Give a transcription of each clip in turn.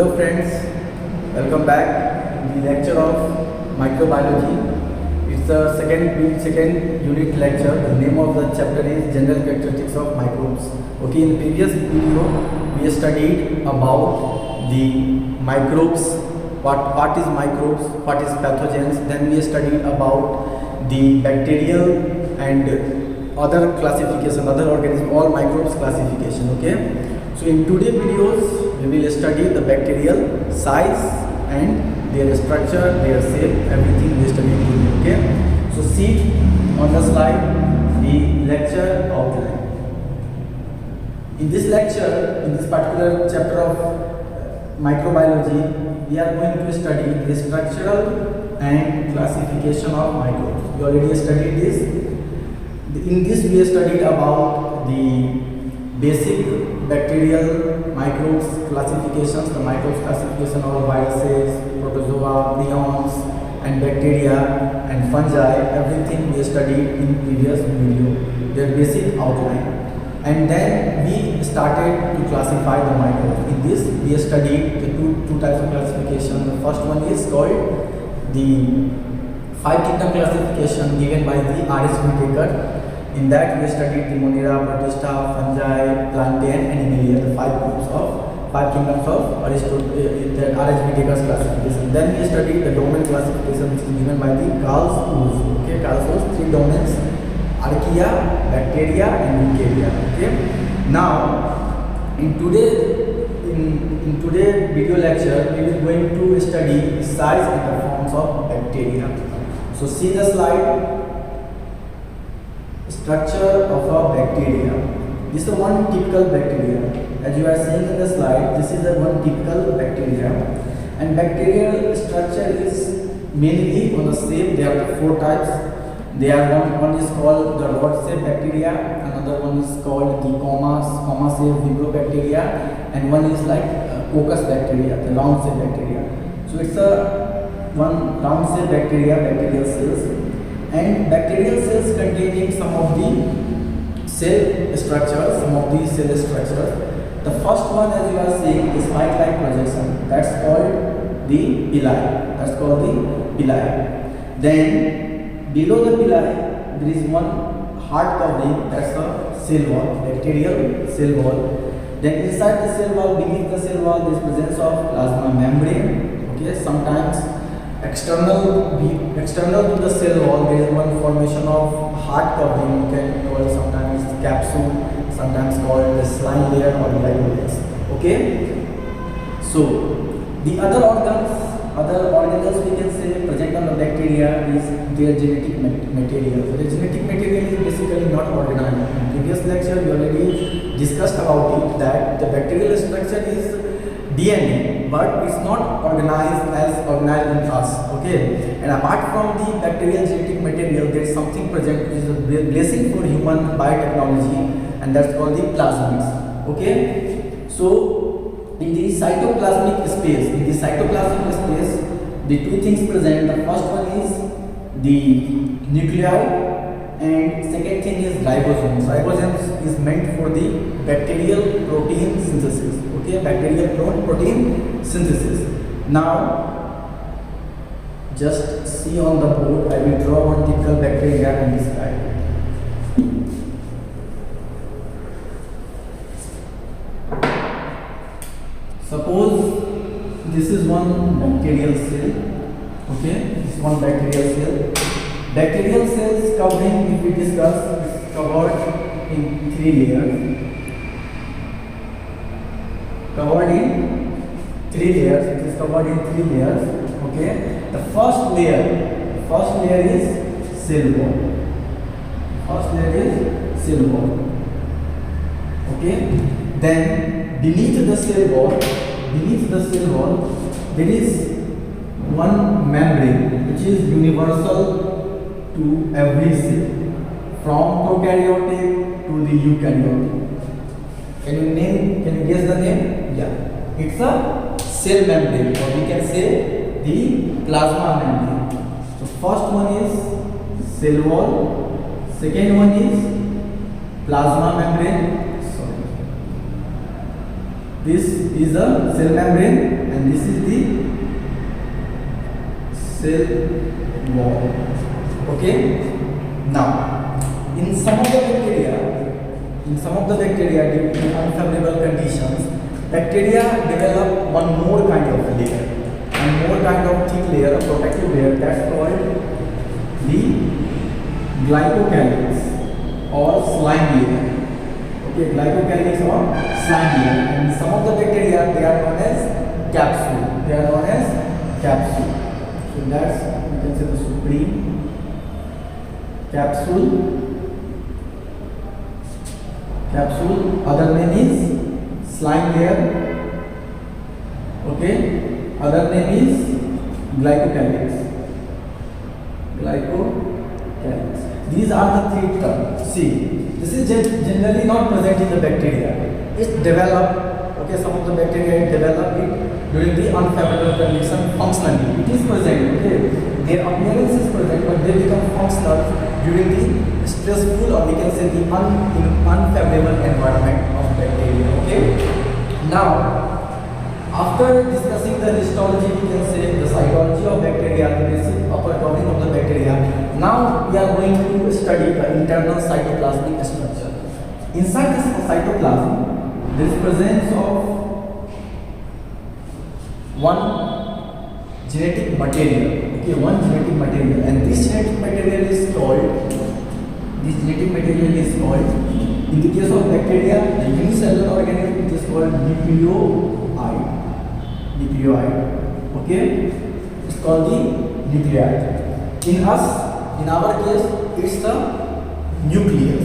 Hello friends, welcome back to the lecture of microbiology. It's the second unit lecture. The name of the chapter is General Characteristics of Microbes. Okay, in the previous video we studied about the microbes, what is microbes, what is pathogens. Then we studied about the bacterial and other classification, other organism, all microbes classification. Okay, so in today's videos we will study the bacterial size and their structure, their shape, everything we study today. Okay, so see on the slide the lecture outline. In this lecture, in this particular chapter of microbiology, we are going to study the structural and classification of microbes. We already studied this. In this we studied about the basic bacterial microbes classifications, the microbes classification of viruses, protozoa, prions and bacteria and fungi. Everything we studied in previous video, their basic outline. And then we started to classify the microbes. In this we studied the two types of classification. The first one is called the 5 kingdom classification given by the R.H. Whittaker. In that we studied the Monera, Protista, fungi, plantae and animalia, the 5 groups of 5 kingdoms of R.H. Whittaker's classification. Then we studied the domain classification which is given by the Karl Schulze. Okay, Karl Schulze, 3 domains: archaea, bacteria and eukarya. Okay. Now in today's video lecture we are going to study the size and the forms of bacteria. So see the slide. Structure of a bacteria. This is the one typical bacteria. As you are seeing in the slide, this is the one typical bacteria. And bacterial structure is mainly on the shape. There are 4 types. One is called the rod-shaped bacteria, another one is called the comma-shaped Vibrio-bacteria, and one is like coccus bacteria, the round-shaped bacteria. So it's a one round-shaped bacteria, bacterial cells. And bacterial cells containing some of the cell structures, The first one, as you are seeing, is spike-like projection. That's called the villi. Then below the villi there is one hard covering. That's the cell wall, bacterial cell wall. Then inside the cell wall, beneath the cell wall, there is presence of plasma membrane. Okay, sometimes external to the cell wall there is one formation of hard covering. You can call it sometimes capsule, sometimes called the slime layer or livolase. Okay, so the other organelles we can say present on the bacteria is their genetic material. The genetic material is basically not organized. In previous lecture we already discussed about it, that the bacterial structure is DNA, but it's not organized as organized in us. Okay, and apart from the bacterial genetic material, there is something present which is a blessing for human biotechnology, and that's called the plasmids. Okay, so in the cytoplasmic space, the 2 things present. The first one is the nuclei, and second thing is ribosomes. Ribosomes is meant for the bacterial protein synthesis. Okay, bacterial protein synthesis. Now, just see on the board. I will draw one typical bacteria and describe it. Suppose this is one bacterial cell. Okay, this is one bacterial cell. Bacterial cells covering, if we discuss, is covered in 3 layers. It is covered in 3 layers. Okay, the first layer is cell wall. Okay, then beneath the cell wall there is one membrane which is universal to every cell, from prokaryotic to the eukaryotic. Can you guess the name? Yeah, it's a cell membrane, or we can say the plasma membrane. So first one is cell wall, second one is plasma membrane, This is the cell membrane and this is the cell wall. Okay. Now, in some of the bacteria, due to unfavorable conditions, bacteria develop one more kind of layer, and more kind of thick layer, a protective layer, that's called the glycocalyx or slime layer. Okay, glycocalyx or slime layer. And some of the bacteria, they are known as capsule. So that's, you can say, the supreme capsule. Other name is slime layer. Okay, other name is glycocalyx. These are the three terms. See, this is generally not present in the bacteria. It's developed. Okay, some of the bacteria develop it during the unfavorable condition functionally. It is present. Okay, their appearance is present, but they become functional during the stressful, or we can say the unfavorable environment of bacteria. Okay. Now, after discussing the histology, we can say the cytology of bacteria, the basic upper topic of the bacteria. Now we are going to study the internal cytoplasmic structure. Inside the cytoplasm, there is presence of one genetic material. Okay, one genetic material, and this genetic material is called. In the case of bacteria, the unicellular organism, it is called nucleoid. Okay, it's called the nucleoid. In our case, it's a nucleus.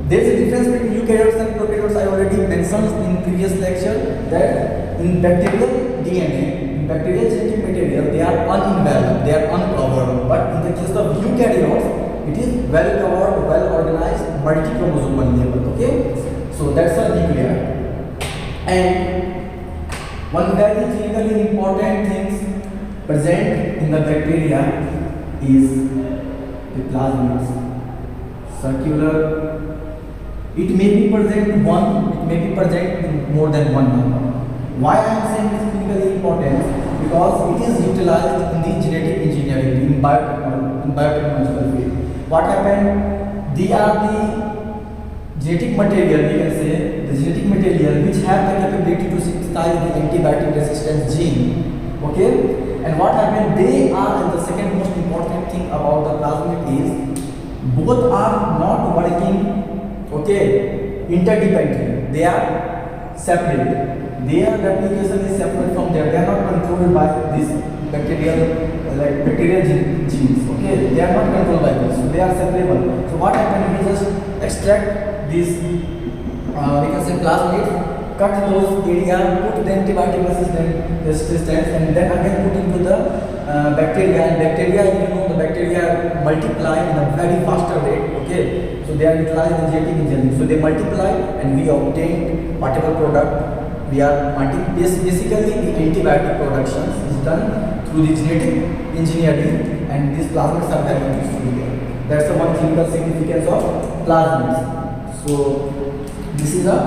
There is a difference between eukaryotes and prokaryotes. I already mentioned in previous lecture that in bacterial DNA, in bacterial genetic material, they are unenveloped, they are uncovered. But in the case of eukaryotes, it is well covered, well organized, multi-chromosomal level. Okay, so that's a nucleoid. And one very clinically important thing present in the bacteria is the plasmids. Circular. It may be present in more than one number. Why I am saying this is clinically important? Because it is utilized in the genetic engineering, in biotechnological field. What happened? They are the genetic material, we can say, the genetic material which have the capability to synthesize the antibiotic resistance gene. Okay? And what happened? They are, and the second most important thing about the plasmid is, both are not working, okay, interdependently. They are separate. Their replication is separate from there. They are not controlled by this bacterial genes. Okay, they are not controlled by this. So they are separable. So what happened? We just extract this, we can say, plasmid, cut those area, put the antibiotic resistance, and then again put into the bacteria. And bacteria, the bacteria multiply in a very faster rate. Okay, so they are utilized in genetic engineering. So they multiply, and we obtain whatever product we are basically the antibiotic production is done through the genetic engineering, and these plasmids are very useful here. That's the one clinical significance of plasmids. So this is a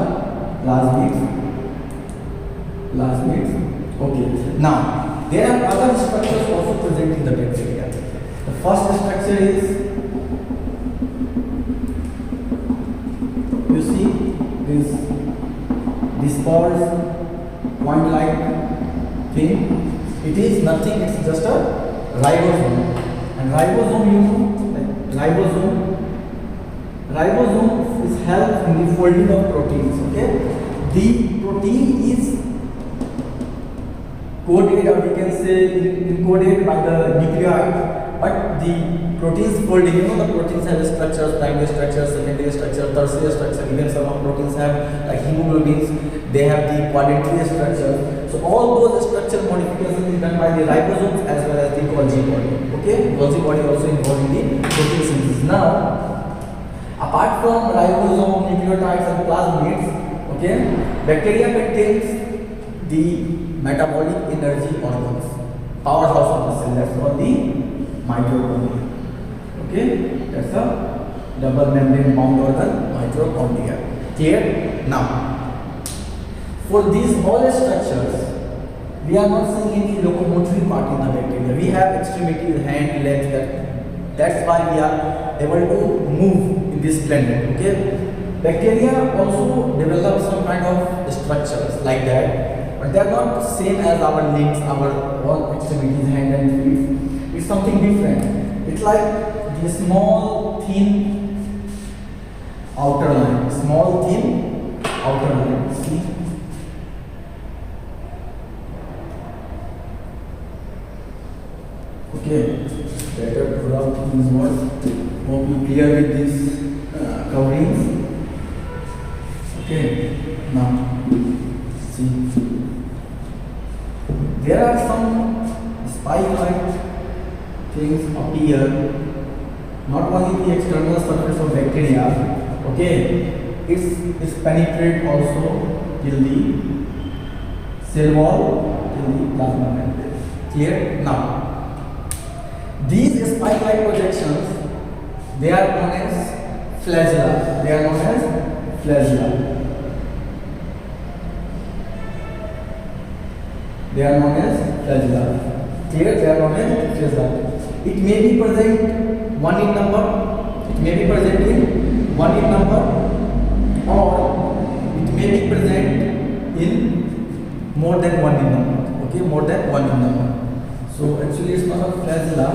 plasmids. Okay. Now there are other structures also present in the bacteria. The first structure is, you see, this pores, point-like thing. It is nothing. It's just a ribosome. And ribosome is help in the folding of proteins. Okay, the protein is coded, or we can say encoded by the nucleoid, but the proteins folding, the proteins have structures, primary structure, secondary structure, tertiary structure. Even some of proteins have, like hemoglobins, they have the quadrilateral structure. So all those structure modifications is done by the ribosomes as well as the Golgi body. Okay, Golgi body also involved in the protein synthesis. Now, apart from ribosome, nucleotides and plasmids, okay, bacteria contains the metabolic energy organs, powerhouse of the cell. That's called the mitochondria. Okay, that's a double membrane bound organ, mitochondria. Clear? Now For these all structures, we are not seeing any locomotory part in the bacteria. We have extremity, hand, legs. That's why we are able to move in this planet. Okay. Bacteria also develop some kind of structures like that, but they are not same as our limbs, our all extremities, hand and feet. It's something different. It's like the small thin outer line, small thin outer line. See. Okay, better product is what? Hope you clear with these coverings. Okay, now see. There are some spike-like things appear not only the external surface of bacteria. Okay, it's penetrate also till the cell wall, till the plasma membrane. Clear now. These spike-like projections, they are known as flagella. They are known as flagella. They are known as flagella. Clear? They are known as flagella. It may be present one in number. It may be present in one in number, or it may be present in more than one in number. Okay, more than one in number. So actually it's not a flagella.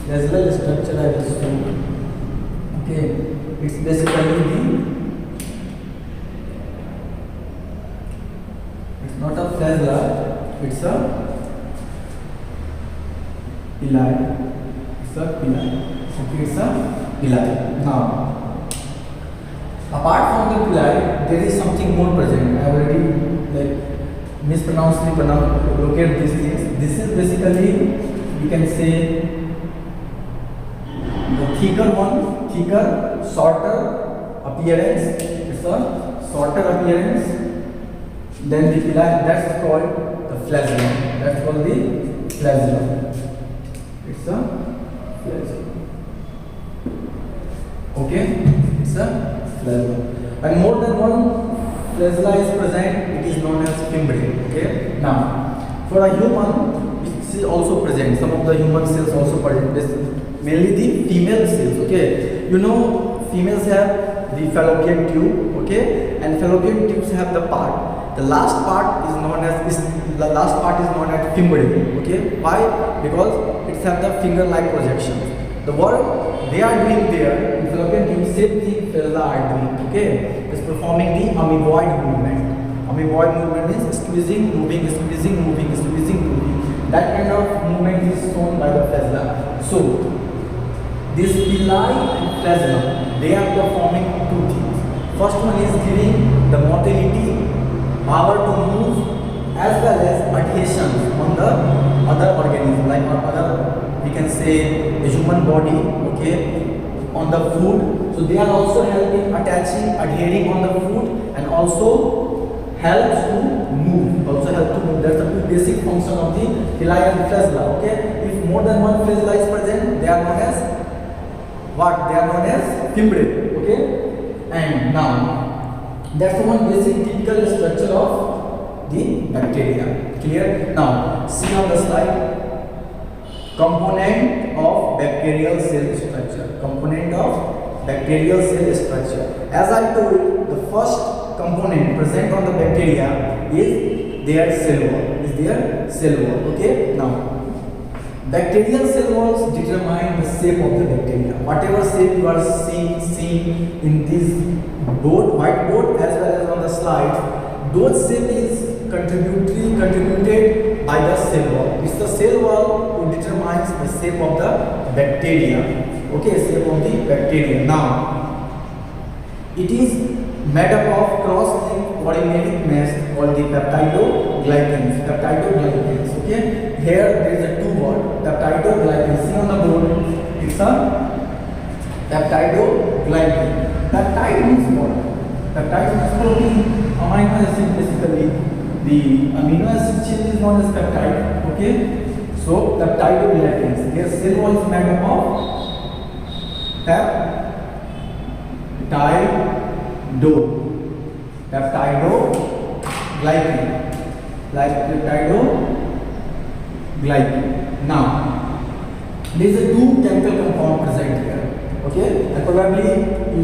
Flagellal structure I will show. Okay, it's basically it's not a flagella, it's a pili. It's a pili. Okay, it's a pili. Now, apart from the pili, there is something more present. I already mispronounced locate these things. This is basically, you can say, the thicker one, shorter appearance. It's a shorter appearance. Then the pili, that's called the flagellum. That's called the flagellum. It's a flagellum. Okay, it's a flagellum. And more than one flagella is present, it is known as fimbriae. Okay. Now, for a human, it is also present. Some of the human cells also present. Mainly the female cells. Okay. You know, females have the fallopian tube. Okay, and fallopian tubes have the part. The last part is known as fimbriae. Okay. Why? Because it has the finger-like projections. The work they are doing there in fallopian tube, same thing flagella are doing. Okay, it's performing the amoeboid movement. Amoeboid movement means squeezing, moving, squeezing, moving, squeezing, moving. That kind of movement is shown by the flagella. So this pili and flagellum, they are performing two things. First one is giving the motility, power to move, as well as adhesion on the other organisms, like other, we can say, the human body. Okay, on the food. So they are also helping, attaching, adhering on the food, and also helps to move. That's the two basic function of the pili and flagella. Okay, if more than one flagella is present, they are known as what? They are known as fimbriae. Okay, and now that's the one basic typical structure of the bacteria. Clear? Now see on the slide. Component of bacterial cell structure. Component of bacterial cell structure. As I told, the first component present on the bacteria is their cell wall. Okay. Now, bacterial cell walls determine the shape of the bacteria. Whatever shape you are seeing in this whiteboard as well as on the slide, those shape is contributed by the cell wall. It's the cell wall who determines the shape of the bacteria. Okay, shape of the bacteria. Now, it is made up of cross-linked polymeric mesh called the peptidoglycans. Okay, here there is a two word peptidoglycan. See on the board, it's a peptidoglycan. Peptide means what? Peptide means protein, amino acid basically. The amino acid chain is known as peptide. Okay, so peptidoglycans. Their cell wall is made up of peptide peptidoglycan, like peptidoglycan. Now there is a two chemical compound present here, okay, and probably you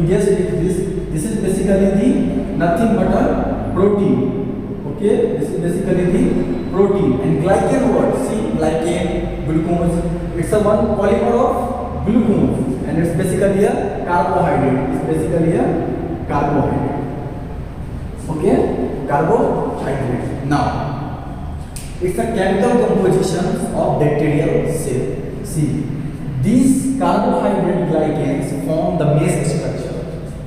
guessed it, this is basically the nothing but a protein, okay, this is basically the protein. And glycan, what, see, glycan, glucose, it's a one polymer of glucose, and it's basically a carbohydrate, okay, carbohydrate. Now it's a chemical composition of bacterial cell. See, these carbohydrate glycans form the base structure.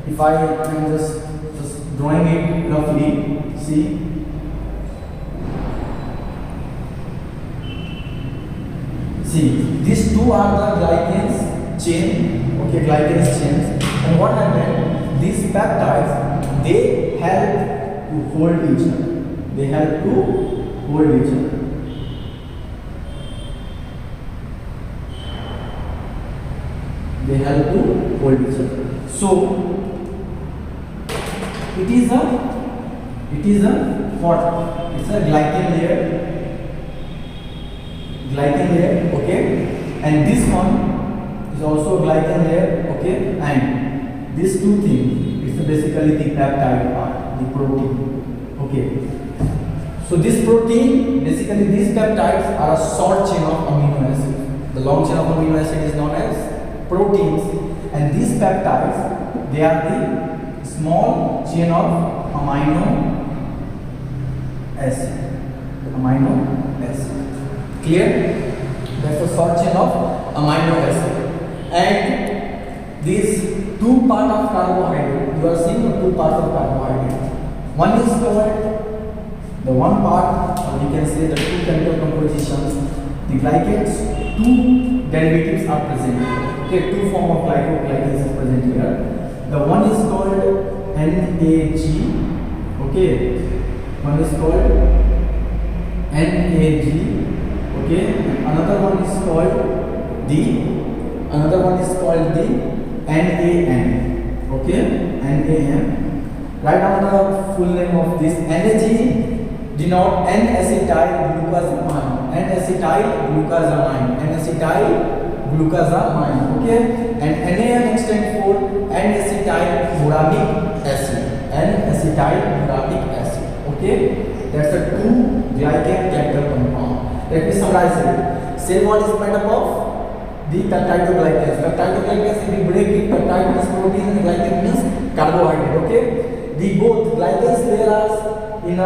If I am just drawing it roughly, see, these two are the glycans chain, okay, glycans chains. And what happened? These peptides, they help to hold each other. They help to hold each other. They help to hold each other. So it is a what? It's a glycan layer, okay, and this one is also a glycan layer, okay, and these two things, it's basically the peptide part, the protein, okay. So this protein, basically these peptides are a short chain of amino acids. The long chain of amino acid is known as proteins, and these peptides, they are the small chain of amino acid. Clear? That's a short chain of amino acid. And these two parts of carbohydrate, you are seeing the two parts of carbohydrate. One is called the one part, or we can say the two chemical compositions, the glycans, two derivatives are present here. Okay, two form of glycans is present here. The one is called NAG, okay, one is called NAG, okay, another one is called the NAN, okay, NAN. Write down the full name of this. NAG denote N-acetylglucosamine, okay, and NAN stands for N-acetyluramic acid, okay. That's a two glycan chemical compound. Let me summarize it. Cell wall is made up of the peptidoglycans. Peptidoglycans, if we break it, peptide means protein and glycan means carbohydrate, okay. The both glycans layer are in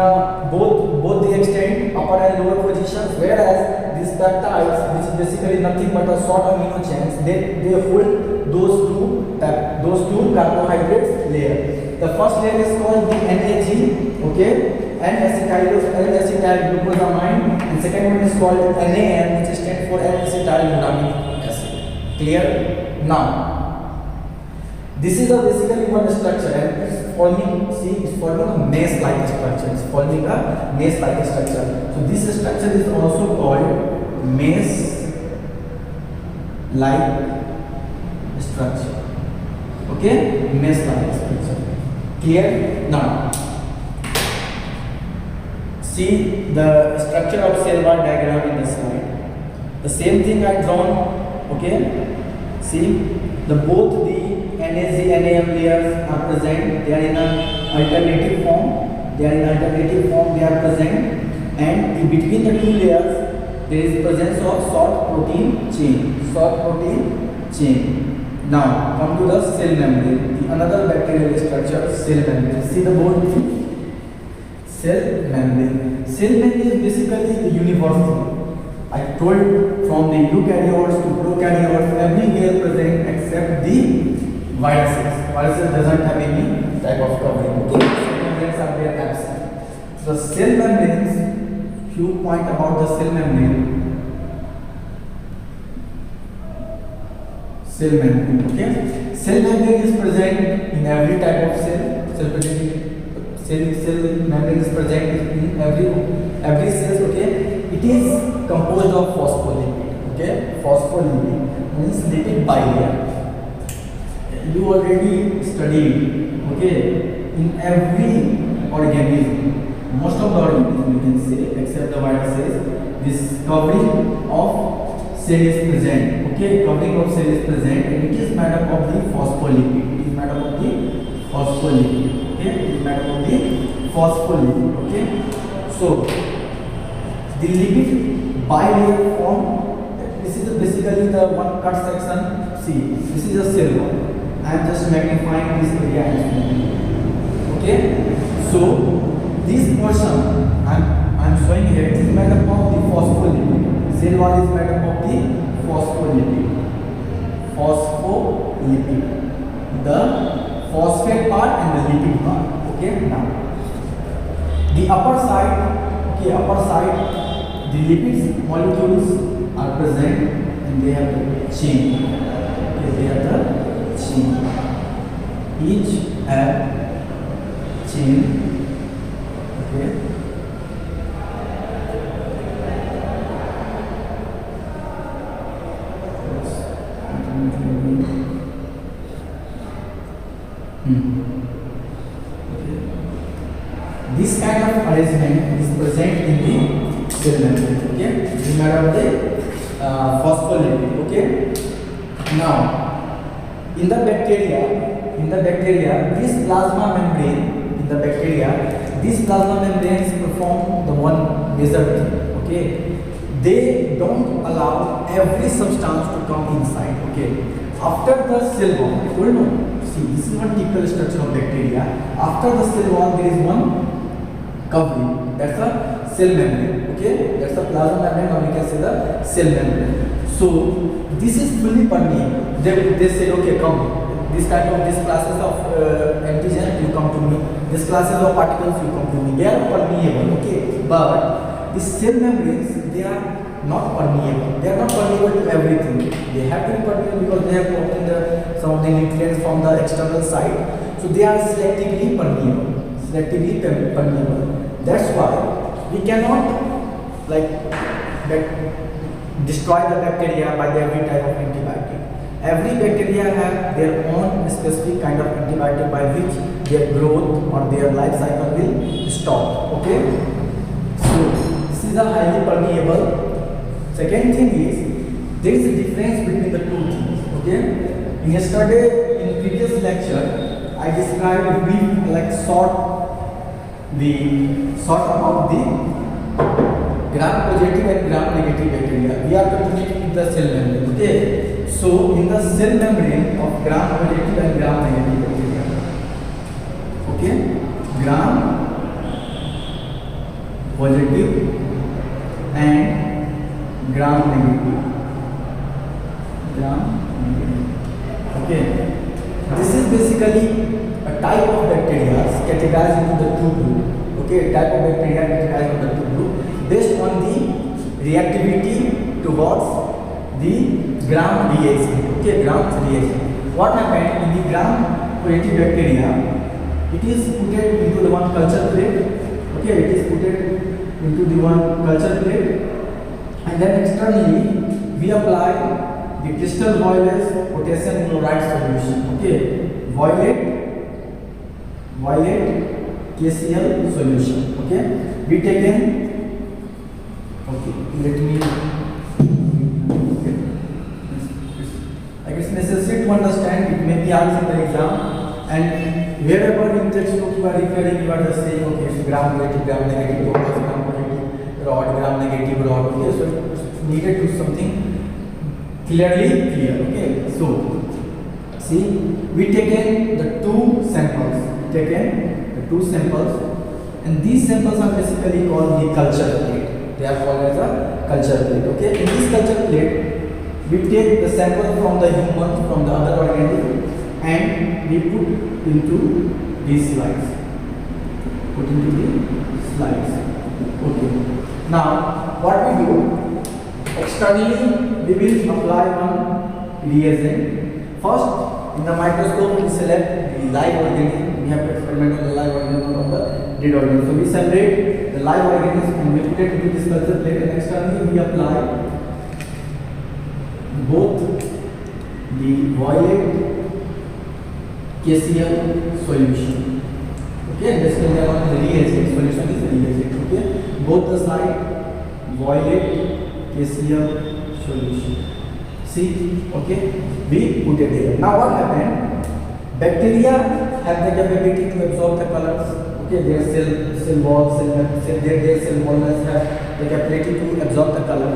both the extent upper and lower positions, whereas these peptides, which is basically nothing but a short amino chains, they hold those two carbohydrates layer. The first layer is called the NAG, okay, N-acetylglucosamine, and second one is called NAN, which stands for N-acetyluramic acid. Clear? Now this is basically one structure, and it's forming a maze-like structure. So this structure is also called maze-like structure. Okay, maze-like structure. Clear? Now see the structure of cell wall diagram in the slide. The same thing I drawn. Okay, see both the NAG, NAM layers are present. They are in an alternative form. They are present, and in between the two layers there is presence of short protein chain. Now come to the cell membrane, another bacterial structure, cell membrane. See the board. Cell membrane is basically the universal. I told from the eukaryotes to prokaryotes, everywhere present except the viruses. Viruses doesn't have any type of covering. Okay, cell membranes are there absent. The cell membranes, few point about the cell membrane. Okay, cell membrane is present in every type of cell. Cell membrane is present in every cell. Okay, it is composed of phospholipid. Okay, phospholipid means lipid bilayer. You already studied, okay, in every organism, most of the organism we can say, except the viruses, this covering of cell is present. Okay, covering of cell is present, and it is made up of the phospholipid. It is made up of the phospholipid. Okay, it is made up of the phospholipid. Okay, so the lipid bilayer form. This is basically the one cut section. See, this is a cell wall. I am just magnifying this area. Okay, so this portion I'm showing here is made up of the phospholipid. Cell wall is made up of the phospholipid. Phospholipid. The phosphate part and the lipid part. Okay, now the upper side. Okay, upper side, the lipids molecules are present and they have the chain. Okay, they have the chain. Each have chain. Okay. This kind of arrangement is present in the cell membrane. Okay, it is made of the phospholipid. Okay. Now, in the bacteria, this plasma membrane in the bacteria, this plasma membranes perform the one major thing. Okay, they don't allow every substance to come inside. Okay, after the cell wall, see, this is one typical structure of bacteria. After the cell wall, there is one covering. That's a cell membrane. Okay, that's the plasma membrane, or we can say the cell membrane. So this is fully permeable. They say, okay, come. This classes of antigen, you come to me. This classes of particles, you come to me. They are permeable. Okay, but the cell membranes, they are not permeable. They are not permeable to everything. They have to be permeable because they have obtained some of the nutrients from the external side. So they are selectively permeable. That's why we cannot destroy the bacteria by every type of antibiotic. Every bacteria have their own specific kind of antibiotic by which their growth or their life cycle will stop. Okay, so this is a highly permeable. Second thing is, there is a difference between the two things. Okay, yesterday in previous lecture I described short about the gram-positive and gram-negative bacteria. We are continuing with the cell membrane. Okay, so in the cell membrane of gram-positive and gram-negative bacteria. Okay, gram-positive and gram-negative. Okay, this is basically a type of bacteria categorized into the two groups. Okay, type of bacteria categorized into the two groups based on the reactivity towards the gram reagent. Okay, gram reagent. What happened in the gram-positive bacteria? It is put into the one culture plate. Okay, it is put into the one culture plate, and then externally we apply the crystal violet potassium chloride solution. Okay, violet KCl solution. Okay, we take in. Okay, let me. Okay. I guess necessary to understand. It may be asked in the exam, and wherever in textbook you are referring, you are just saying, okay, it's gram positive, gram negative, gram positive rod, gram negative rod. Okay, so it's needed to something clearly clear. Okay, so see, we taken the two samples. And these samples are basically called the culture plate. They are called as a culture plate. Okay, in this culture plate, we take the sample from the human, from the other organism, and we put into these slides. Okay. Now, what we do? Externally, we will apply one reagent. First, in the microscope, we select the live organism. We have to experiment on the live organism or the dead organism. So we separate the live organism and we put it into this culture plate, and externally we apply both the violet KCl solution. Okay, basically they are reagent. Solution is reagent. Okay, both the side violet KCl solution. See, okay, we put it here. Now what happened? Bacteria have the capability to absorb the colors. Okay, their cell wall, their cell walls have the capability to absorb the color.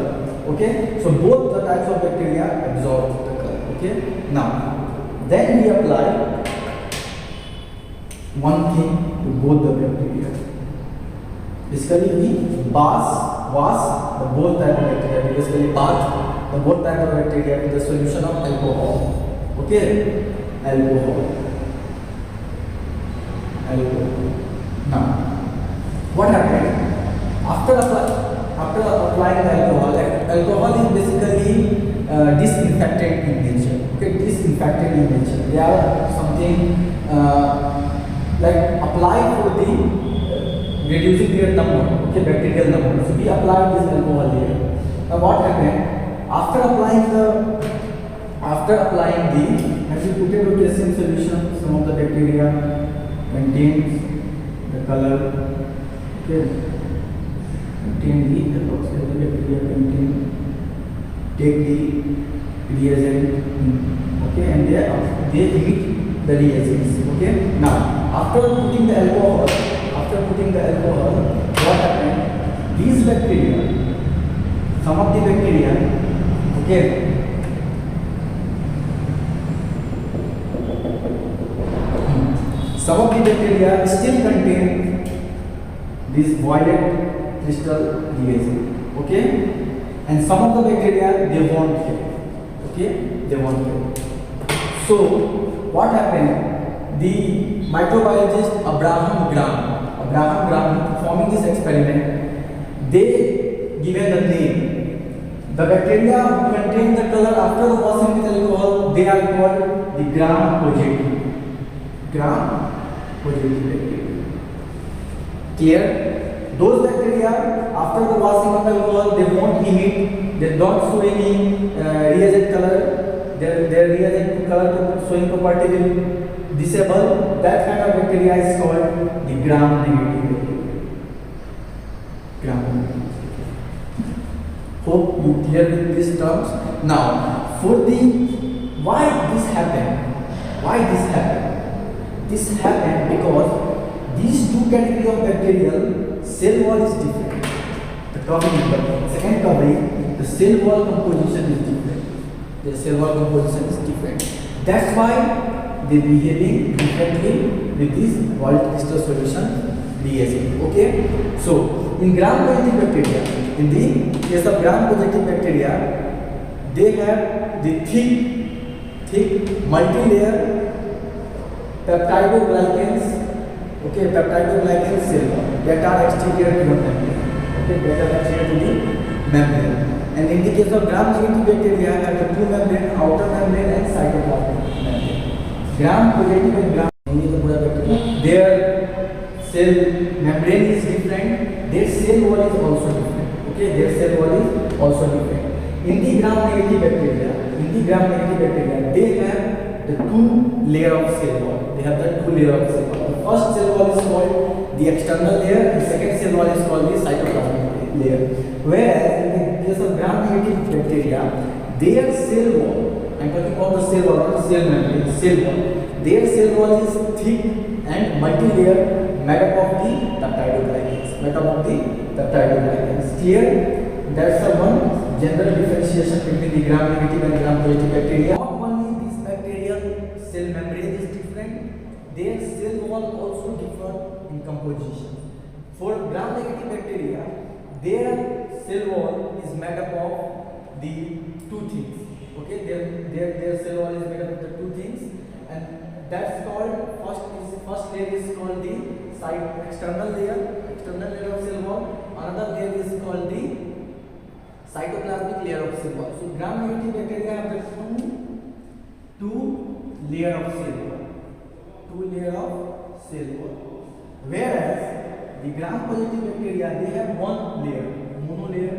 Okay, so both the types of bacteria absorb the color. Okay, now then we apply one thing to both the bacteria. Basically we wash the both type of bacteria. Basically bath the both type of bacteria with the solution of alcohol. Okay, alcohol. Now what happened after applying the alcohol? Alcohol is basically disinfectant in nature. Okay, disinfectant in nature. They are something like apply for the reducing their number. Okay, bacterial number. So we apply this alcohol here. Now what happened after applying the have you put it okay same solution? Some of the bacteria maintains the color. Okay, maintain the approximately bacteria contain take the reagent. Okay, and they emit the reagents. Okay, now after putting the alcohol, what happened? These bacteria, some of the bacteria, okay, some of the bacteria still contain this violet crystal reagent. Okay, and some of the bacteria they won't kill. Okay, they won't kill. So what happened? The microbiologist Abraham Graham performing this experiment, they given the name. The bacteria who contain the color after washing with alcohol, they are called the gram-positive. Gram-positive bacteria. Clear? Those bacteria after the washing of alcohol, they won't emit, they don't show any reagent color. Their reagent color showing property will disable. That kind of bacteria is called the gram-negative bacteria. Gram-negative. Hope you clear with these terms. Now, for the why this happened? This happened because these two categories of bacterial cell wall is different. The second covering, the cell wall composition is different. The cell wall composition is different. That's why they behaving differently with this violet crystal solution reagent. Okay. So in gram-positive bacteria, in the case of gram-positive bacteria, they have the thick multi-layer peptidoglycans. Okay, peptidoglycan cell wall that are exterior to the membrane. Okay, that are exterior to the membrane. And in the case of gram-negative bacteria, have the two membrane, outer membrane and cytoplasmic membrane. Gram-positive and gram-negative bacteria, their cell membrane is different, their cell wall is also different. Okay, their cell wall is also different. In the gram-negative bacteria, they have the two layer of cell wall. They have the two layer of cell wall. The first cell wall is called the external layer, and second cell wall is called the cytoplasmic layer. Whereas in the case of gram-negative bacteria, their cell wall, I am talking about the cell wall, not cell membrane, cell wall. Their cell wall is thick and multi-layer, made up of the peptidoglycans. Clear? That's the one general differentiation between the gram-negative and gram-positive bacteria. Not only this bacterial cell membrane is different, their cell wall also differ in composition. For gram-negative bacteria, their cell wall is made up of the two things. Okay, their cell wall is made up of the two things, and that's called first layer is called the external layer of cell wall. Another layer is called the cytoplasmic layer of cell wall. So gram-negative bacteria have the two layer of cell wall. Whereas the gram-positive bacteria, they have one layer, monolayer,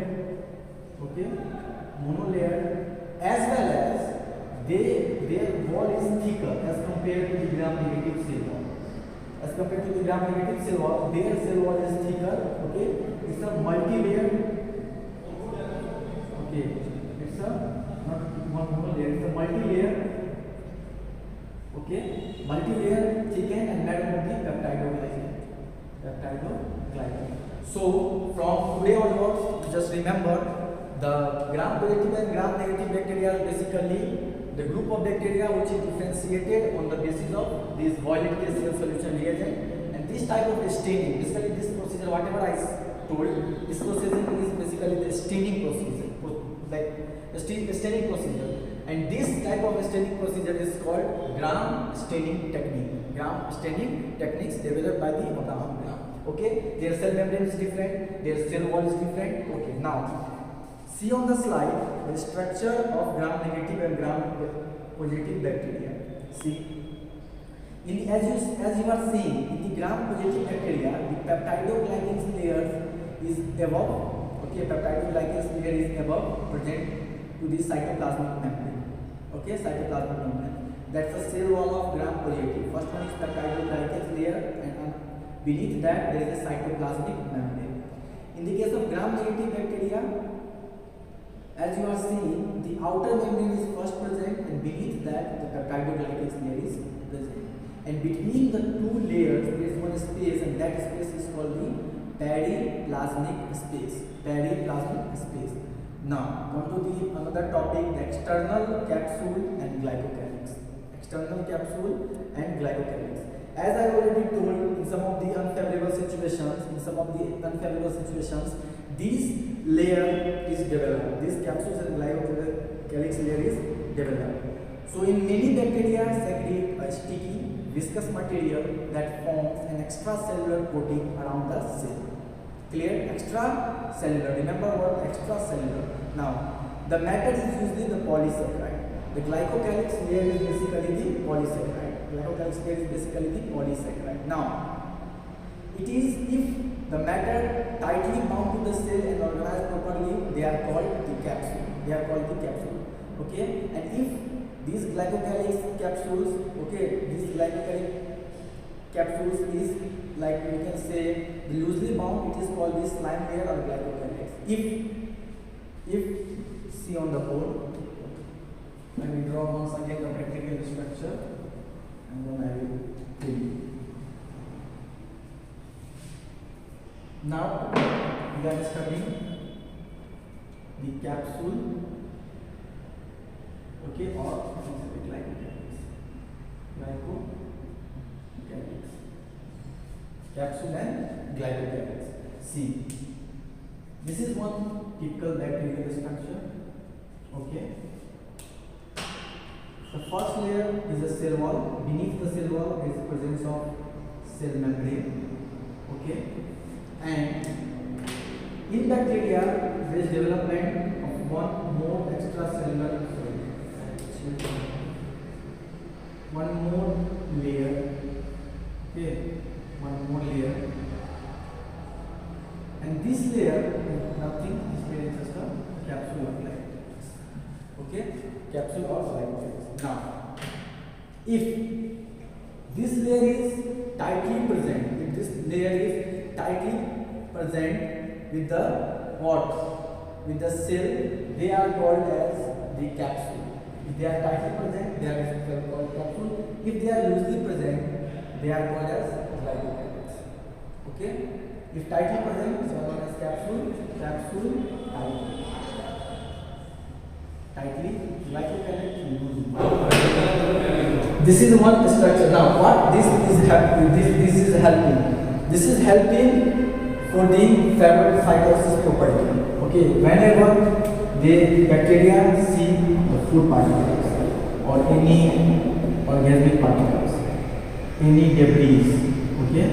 as well as their wall is thicker as compared to the gram-negative cell wall. as compared to the gram-negative cell wall. Their cell wall is thicker. Okay, it's a multi-layered. Okay, it's a not one layer. It's a multi-layer. Okay, multi-layer, thickened and made of the peptidoglycan. So from today onwards, just remember the gram-positive and gram-negative bacteria are basically the group of bacteria which is differentiated on the basis of this violet cell solution reagent, and this type of staining, basically this procedure, whatever I told, this procedure is basically the staining procedure, like the staining procedure, and this type of staining procedure is called gram staining technique. Gram staining techniques developed by the Abraham Gram. Okay, their cell membrane is different, their cell wall is different. Okay, now see on the slide the structure of gram-negative and gram-positive bacteria. See, as you are seeing, in the gram-positive bacteria, the peptidoglycan layer is above. Okay, peptidoglycan layer is above, present to the cytoplasmic membrane. Okay, cytoplasmic membrane. That's the cell wall of gram-positive. First one is peptidoglycan layer, and beneath that there is a cytoplasmic membrane. In the case of gram-negative bacteria, as you are seeing, the outer membrane is first present, and beneath that the peptidoglycan layer is present. And between the two layers there is one space, and that space is called the periplasmic space. Periplasmic space. Now come to the another topic, the external capsule and glycocalyx. External capsule and glycocalyx. As I already told, in some of the unfavorable situations, this layer is developed. This capsules and glycocalyx layer is developed. So in many bacteria secrete a sticky viscous material that forms an extracellular coating around the cell. Clear? Extracellular. Remember what extracellular. Now the matter is usually the polysaccharide. The glycocalyx layer is basically the polysaccharide. Glycocalyx layer is basically the polysaccharide. Now it is if the matter tightly bound to the cell and organized properly, they are called the capsule. Okay, and if these glycocalyx capsules, is like we can say loosely bound, it is called the slime layer or glycocalyx. If see on the board, let me draw once again the practical structure, and then I will tell you. Now we are studying the capsule, okay, or glycocalyx. Capsule and glycocalyx. See, this is one typical bacterial structure. Okay. The first layer is a cell wall. Beneath the cell wall is the presence of cell membrane. Okay. And in bacteria there is development of one more layer. Okay, one more layer, and this layer is nothing. This layer is just a capsule of glycocalyx. Okay, capsule of glycocalyx. Now, if this layer is tightly present, with the what? With the cell, they are called as the capsule. If they are tightly present, they are called capsule. If they are loosely present, they are called as glycocalyx. Okay? If tightly present, they are called as capsule, tightly, glycocalyx, loosely. This is one structure. Now, what this is helping? This is helping for the phagocytosis property. Okay, whenever the bacteria see the food particles or any organic particles, any debris, okay,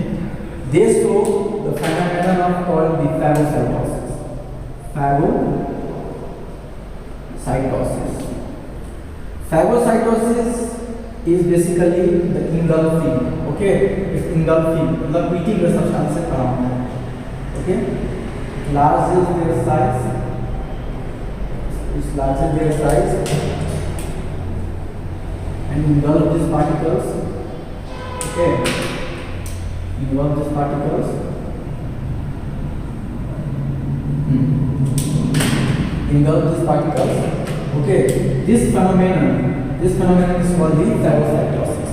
they show the phenomenon called the phagocytosis. Phagocytosis is basically the engulfing. Okay, it's engulfing, the eating the substances around it. Okay, it larges their size, and engulf these particles. Okay, involve these particles. Engulf these particles. Okay, this phenomenon is called the phagocytosis.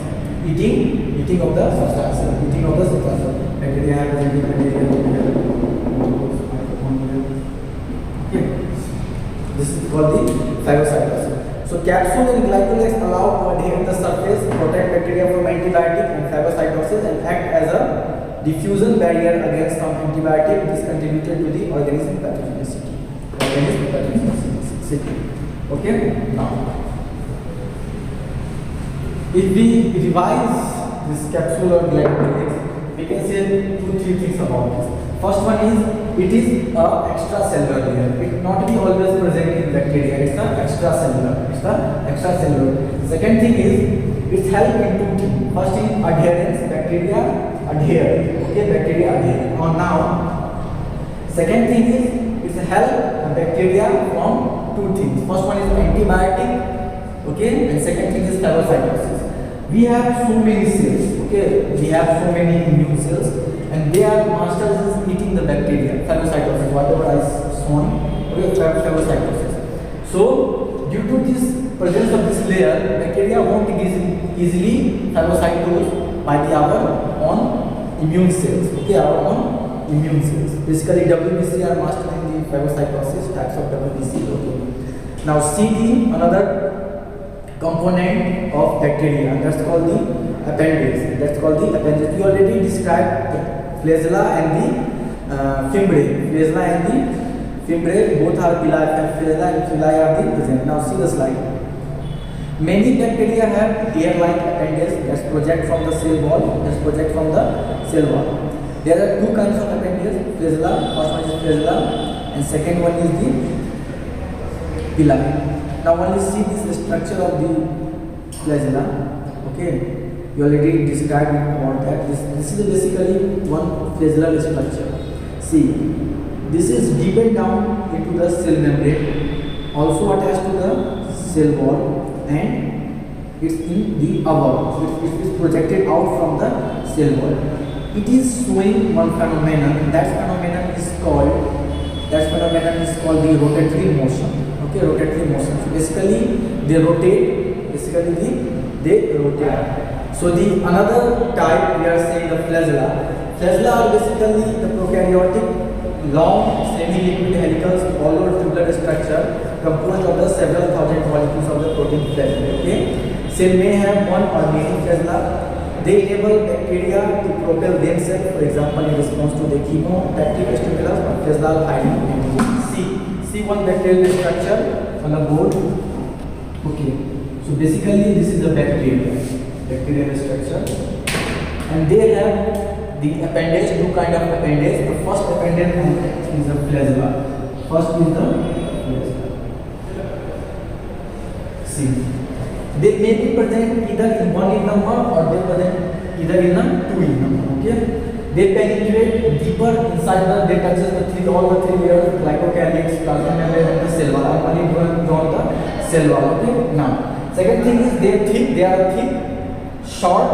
Eating of the substance. Bacteria have bacteria. Okay, this is called the phagocytosis. So capsule and glycolex allow to adhere the surface, protect bacteria from antibiotic and phagocytosis, and act as a diffusion barrier against some antibiotic. This contributed to the organism pathogenicity. Okay, now if we revise this capsule or glycolex, we can say 2-3 things about this. First one is it is a extracellular layer. It not be always present in bacteria. It's a extracellular. Second thing is it's help in 2 things. First is adherence. Bacteria adhere. Okay, bacteria adhere. Now second thing is it's help bacteria from 2 things. First one is antibiotic. Okay, and second thing is phagocytosis. We have so many cells. Okay, we have so many immune cells, and they are masters is eating the bacteria. Phagocytosis, whatever I shown. Okay, phagocytosis. So due to this presence of this layer, bacteria won't easily phagocytose by our own immune cells. Okay, our own immune cells. Basically, WBC are master in the phagocytosis types of WBC. Okay. Now see another component of bacteria, that's called the appendix. We already described the flagella and the fimbriae. Both are villi, flagella and villi are the present. Now see the slide. Many bacteria have hair-like appendix that project from the cell wall. There are 2 kinds of appendix, flagella. First one is flagella, and second one is the villi. Now when you see this structure of the flagella, okay, you already described about that. This is basically one flagellar structure. See, this is deepened down into the cell membrane, also attached to the cell wall, and it's in the above. So it is projected out from the cell wall. It is showing one phenomenon. That phenomenon is called the rotatory motion. Okay, rotatory motion. So basically they rotate. So the another type we are saying the flagella. Flagella are basically the prokaryotic long semi-liquid helical hollow tubular structure composed of the several thousand molecules of the protein flagella. Okay, cell may have one or many flagella. They enable bacteria to propel themselves, for example, in response to the chemotactic stimulus or flagellal hiding antigen. See one bacterial structure on the board. Okay, so basically this is a bacterial structure, and they have the appendage, 2 kind of appendage. The first appendage is the flagella. See, they may be present either in 1 in number or they present either in 2 in number. Okay, they penetrate deeper inside they touches all the 3 layers: glycocalyx, plasma membrane, and the cell wall. I only drawn the cell wall. Okay, now second thing is they are thick, short.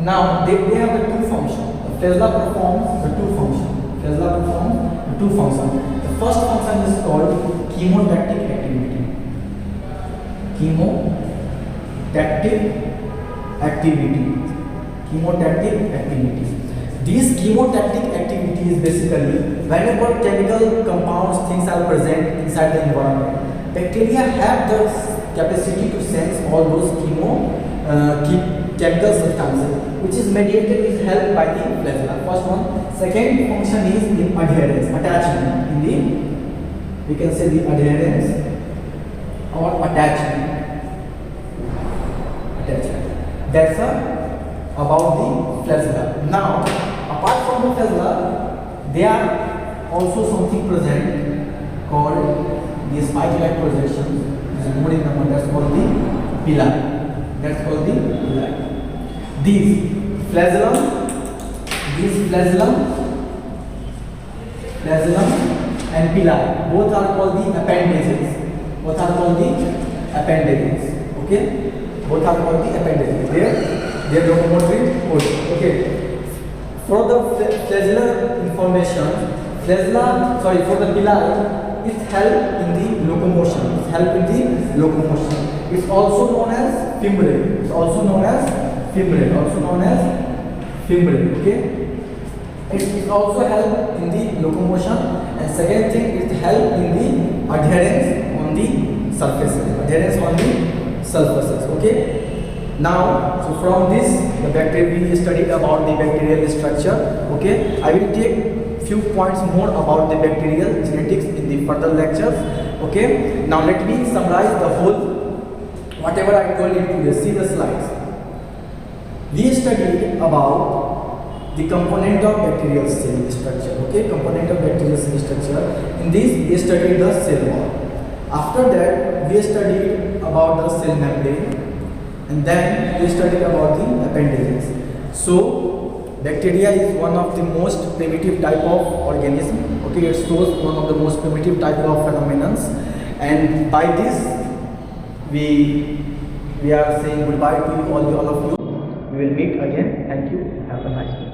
Now they have the 2 functions. The flagella performs the 2 functions. The first function is called chemotactic activity. These chemotactic activity is basically whenever chemical compounds, things are present inside the environment. Bacteria have the capacity to sense all those chemical substances, which is mediated with help by the flagella. First one. Second function is in adherence, attachment. We can say the adherence or attachment. That's about the flagella. Now, apart from the flagella, there are also something present called the spike-like projections. That's called the villi. These flagellum and villi both are called the appendages. Okay, both are called the appendages. There their locomotive mode. Okay. For the flagellar information, for the villi, it help in the locomotion. It's also known as fembrane. Okay. It also help in the locomotion, and second thing, it help in the adherence on the surfaces. Okay. Now, so from this, the bacteria, we studied about the bacterial structure. Okay, I will take few points more about the bacterial genetics in the further lectures. Okay, now let me summarize the whole whatever I told you today. See the slides. We studied about the component of bacterial cell structure. Okay, component of bacterial cell structure. In this, we studied the cell wall. After that, we studied about the cell membrane. And then we studied about the appendages. So bacteria is one of the most primitive type of organism. Okay, it shows one of the most primitive type of phenomena. And by this, we are saying goodbye to all of you. We will meet again. Thank you. Have a nice day.